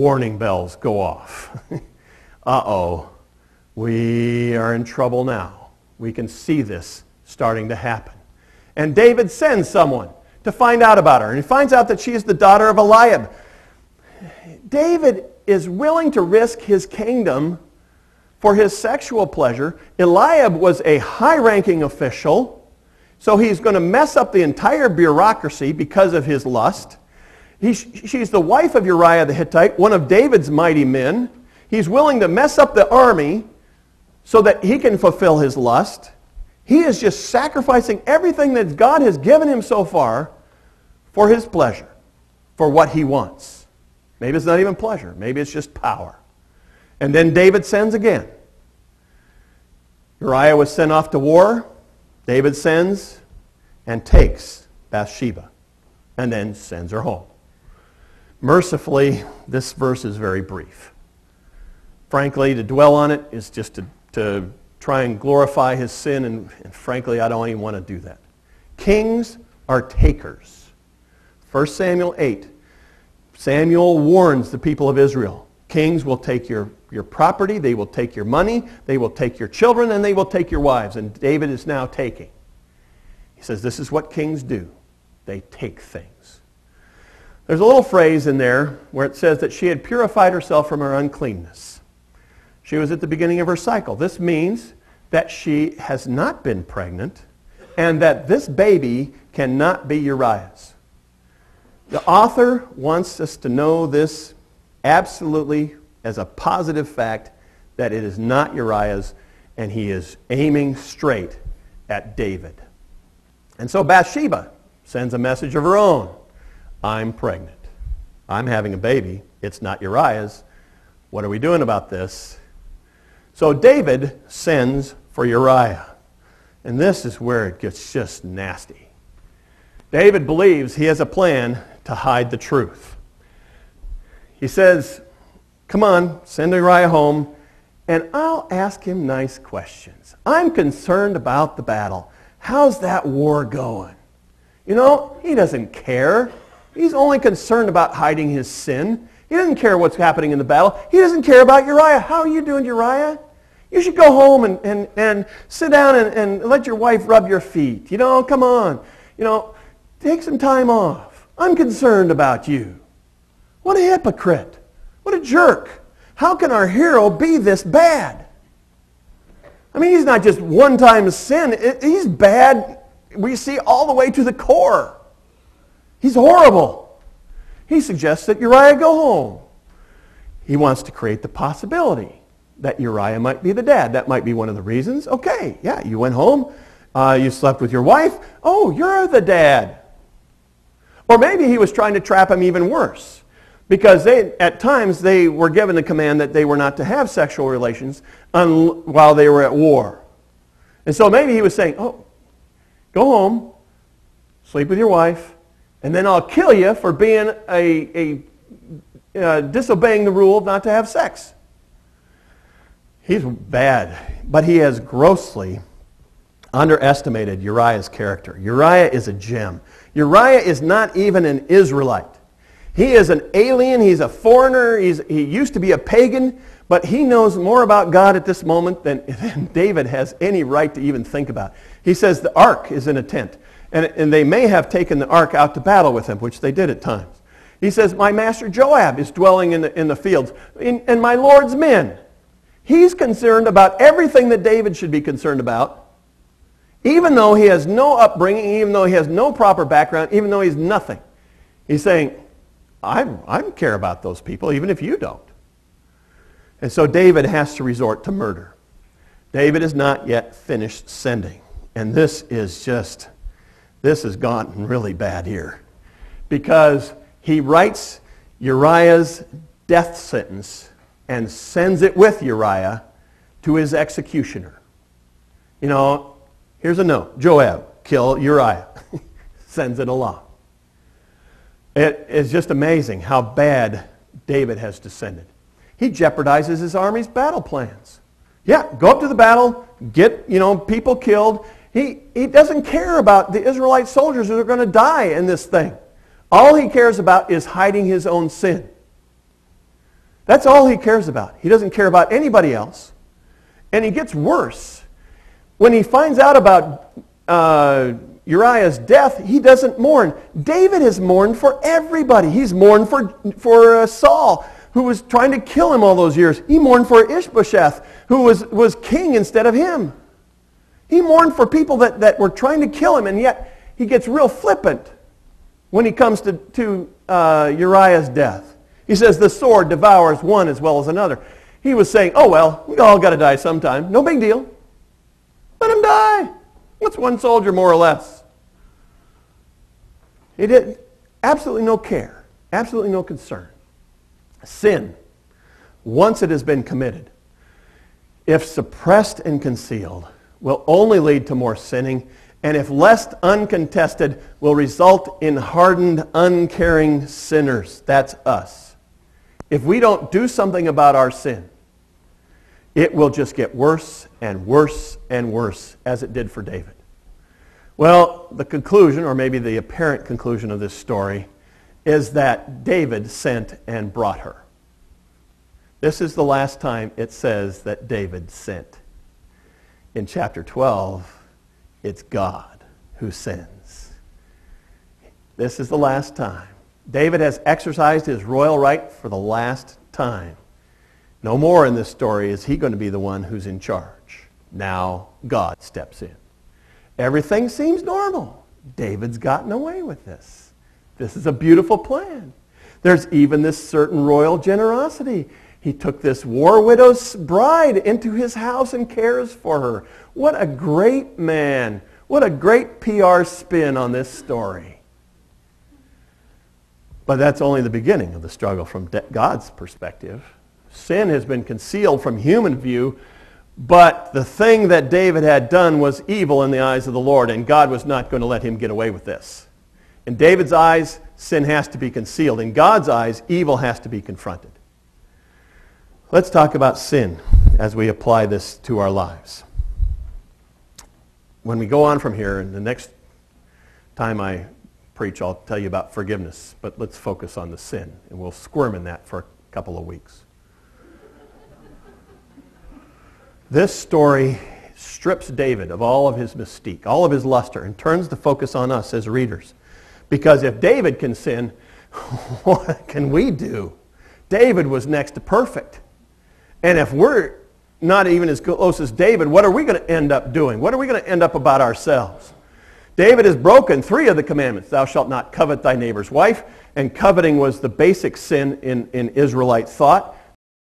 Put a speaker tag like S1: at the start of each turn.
S1: warning bells go off. Uh-oh, we are in trouble now. We can see this starting to happen. And David sends someone to find out about her. And he finds out that she is the daughter of Eliab. David is willing to risk his kingdom for his sexual pleasure. Eliab was a high-ranking official, so he's going to mess up the entire bureaucracy because of his lust. She's the wife of Uriah the Hittite, one of David's mighty men. He's willing to mess up the army so that he can fulfill his lust. He is just sacrificing everything that God has given him so far for his pleasure, for what he wants. Maybe it's not even pleasure. Maybe it's just power. And then David sends again. Uriah was sent off to war. David sends and takes Bathsheba and then sends her home. Mercifully, this verse is very brief. Frankly, to dwell on it is just to try and glorify his sin, and frankly, I don't even want to do that. Kings are takers. 1 Samuel 8, Samuel warns the people of Israel. Kings will take your property, they will take your money, they will take your children, and they will take your wives. And David is now taking. He says, this is what kings do. They take things. There's a little phrase in there where it says that she had purified herself from her uncleanness. She was at the beginning of her cycle. This means that she has not been pregnant and that this baby cannot be Uriah's. The author wants us to know this absolutely as a positive fact, that it is not Uriah's, and he is aiming straight at David. And so Bathsheba sends a message of her own. I'm pregnant. I'm having a baby. It's not Uriah's. What are we doing about this? So David sends for Uriah. And this is where it gets just nasty. David believes he has a plan to hide the truth. He says, come on, send Uriah home, and I'll ask him nice questions. I'm concerned about the battle. How's that war going? You know, he doesn't care. He's only concerned about hiding his sin. He doesn't care what's happening in the battle. He doesn't care about Uriah. How are you doing, Uriah? You should go home and sit down and let your wife rub your feet. You know, come on. You know, take some time off. I'm concerned about you. What a hypocrite. What a jerk. How can our hero be this bad? I mean, he's not just one-time sin. He's bad, we see, all the way to the core. He's horrible. He suggests that Uriah go home. He wants to create the possibility that Uriah might be the dad. That might be one of the reasons. Okay, yeah, you went home. You slept with your wife. Oh, you're the dad. Or maybe he was trying to trap him even worse. Because at times they were given the command that they were not to have sexual relations while they were at war. And so maybe he was saying, oh, go home, sleep with your wife, and then I'll kill you for being disobeying the rule not to have sex. He's bad, but he has grossly underestimated Uriah's character. Uriah is a gem. Uriah is not even an Israelite. He is an alien. He's a foreigner. He used to be a pagan, but he knows more about God at this moment than David has any right to even think about. He says the ark is in a tent, and they may have taken the ark out to battle with him, which they did at times. He says, my master Joab is dwelling in the fields, and my Lord's men. He's concerned about everything that David should be concerned about, even though he has no upbringing, even though he has no proper background, even though he's nothing. He's saying, I care about those people, even if you don't. And so David has to resort to murder. David is not yet finished sending. And this has gotten really bad here. Because he writes Uriah's death sentence and sends it with Uriah to his executioner. You know, here's a note. Joab, kill Uriah. Sends it along. It is just amazing how bad David has descended. He jeopardizes his army's battle plans. Yeah, go up to the battle, get, people killed. He doesn't care about the Israelite soldiers who are going to die in this thing. All he cares about is hiding his own sin. That's all he cares about. He doesn't care about anybody else. And he gets worse. When he finds out about Uriah's death, he doesn't mourn. David has mourned for everybody. He's mourned for Saul, who was trying to kill him all those years. He mourned for Ishbosheth, who was king instead of him. He mourned for people that were trying to kill him, and yet he gets real flippant when he comes to Uriah's death. He says, the sword devours one as well as another. He was saying, oh well, we all got to die sometime. No big deal. Let him die. What's one soldier more or less? He did absolutely no care, absolutely no concern. Sin, once it has been committed, if suppressed and concealed, will only lead to more sinning, and if left uncontested, will result in hardened, uncaring sinners. That's us. If we don't do something about our sin, it will just get worse and worse and worse, as it did for David. Well, the conclusion, or maybe the apparent conclusion of this story, is that David sent and brought her. This is the last time it says that David sent. In chapter 12, it's God who sends. This is the last time. David has exercised his royal right for the last time. No more in this story is he going to be the one who's in charge. Now God steps in. Everything seems normal. David's gotten away with this. This is a beautiful plan. There's even this certain royal generosity. He took this war widow's bride into his house and cares for her. What a great man. What a great PR spin on this story. But that's only the beginning of the struggle from God's perspective. Sin has been concealed from human view, but the thing that David had done was evil in the eyes of the Lord, and God was not going to let him get away with this. In David's eyes, sin has to be concealed. In God's eyes, evil has to be confronted. Let's talk about sin as we apply this to our lives. When we go on from here, and the next time I preach, I'll tell you about forgiveness, but let's focus on the sin, and we'll squirm in that for a couple of weeks. This story strips David of all of his mystique, all of his luster, and turns the focus on us as readers. Because if David can sin, what can we do? David was next to perfect. And if we're not even as close as David, what are we going to end up doing? What are we going to end up about ourselves? David has broken 3 of the commandments. Thou shalt not covet thy neighbor's wife. And coveting was the basic sin in Israelite thought.